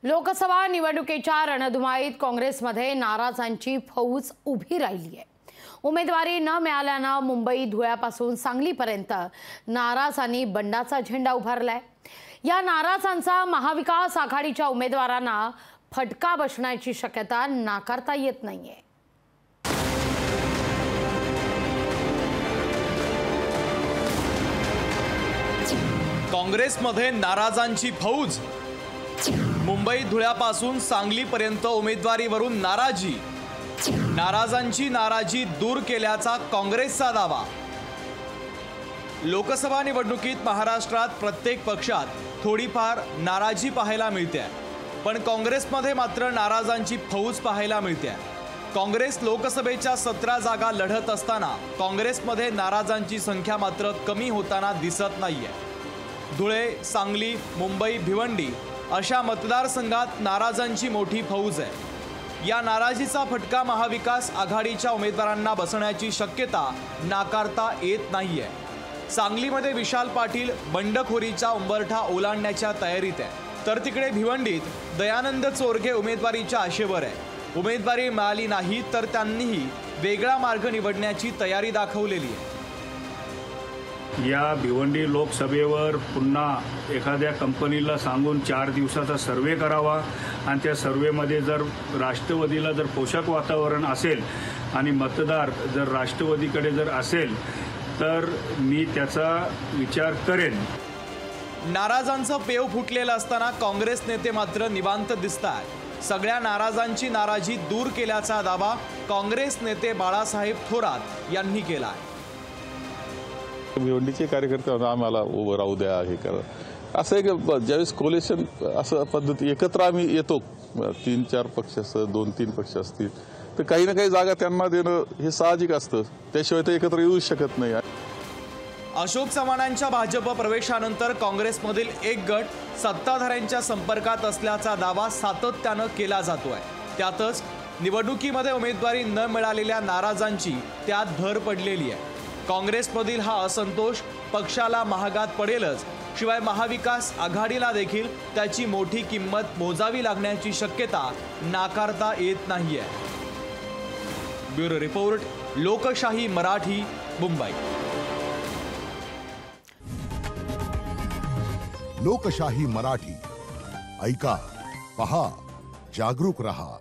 लोकसभा निवडणुकीच्या रणधुमाळीत काँग्रेसमध्ये नाराजांची फौज उभी राहिली आहे। उमेदवारी न मिळाल्याने मुंबई धुळ्यापासून सांगलीपर्यंत नाराजांनी बंडाचा झेंडा उभारलाय। या नाराजांचा महाविकास आघाडीच्या उमेदवारांना फटका बसण्याची शक्यता नाकारता येत नाहीये। काँग्रेसमध्ये नाराजांची फौज। मुंबई धुळ्यापासून सांगलीपर्यंत उमेदवारीवरून नाराजी। नाराजांची नाराजी दूर केल्याचा काँग्रेसचा दावा। लोकसभा निवडणुकीत महाराष्ट्रात प्रत्येक पक्षात थोडीफार नाराजी पाहायला मिळते, पण काँग्रेसमध्ये मात्र नाराजांची फौज पाहायला मिळते। काँग्रेस लोकसभेच्या 17 जागा लढत असताना काँग्रेसमध्ये नाराजांची संख्या मात्र कमी होताना दिसत नाहीये। धुळे, सांगली, मुंबई, भिवंडी अशा मतदारसंघात नाराजांची मोठी फौज आहे। या नाराजीचा फटका महाविकास आघाडीच्या उमेदवारांना बसण्याची शक्यता नाकारता येत नाहीये। सांगलीमध्ये विशाल पाटील बंडखोरीचा उंबरठा ओलांडण्याच्या तयारीत आहे, तर तिकडे भिवंडीत दयानंद चोरगे उमेदवारीच्या आशेवर आहे। उमेदवारी मिळाली नाही तर त्यांनीही वेगळा मार्ग निवडण्याची तयारी दाखवलेली आहे। या भिवंडी लोकसभेवर पुन्हा एखाद्या कंपनीला सांगून 4 दिवसाचा सर्वे करावा आणि त्या सर्वेमध्ये जर राष्ट्रवादीला जर पोषक वातावरण असेल आणि मतदार जर राष्ट्रवादीकडे जर असेल तर मी त्याचा विचार करेन। नाराजांचं पेव फुटलेलं असताना काँग्रेस नेते मात्र निवांत दिसतात। सगळ्या नाराजांची नाराजी दूर केल्याचा दावा काँग्रेस नेते बाळासाहेब थोरात यांनी केला आहे। भिवंडीचे कार्यकर्ते आम्हाला उभं राहू द्या, हे करा असं एक ज्यावेळेस कोलेशन असं पद्धती एकत्र आम्ही येतो 3-4 पक्ष असतात, 2-3 पक्ष असतील तर काही ना काही जागा त्यांना देणं हे साहजिक असतं, त्याशिवाय ते एकत्र येऊ शकत नाही। अशोक चव्हाणांच्या भाजप प्रवेशानंतर काँग्रेसमधील एक गट सत्ताधाऱ्यांच्या संपर्कात असल्याचा दावा सातत्यानं केला जातोय। त्यातच निवडणुकीमध्ये उमेदवारी न मिळालेल्या नाराजांची त्यात भर पडलेली आहे। काँग्रेसमधील हा असंतोष पक्षाला महागात पडेलच, शिवाय महाविकास आघाडीला देखील त्याची मोठी किंमत मोजावी लागण्याची शक्यता नाकारता येत नाहीये। ब्युरो रिपोर्ट, लोकशाही मराठी, मुंबई। लोकशाही मराठी ऐका, पहा, जागरूक रहा।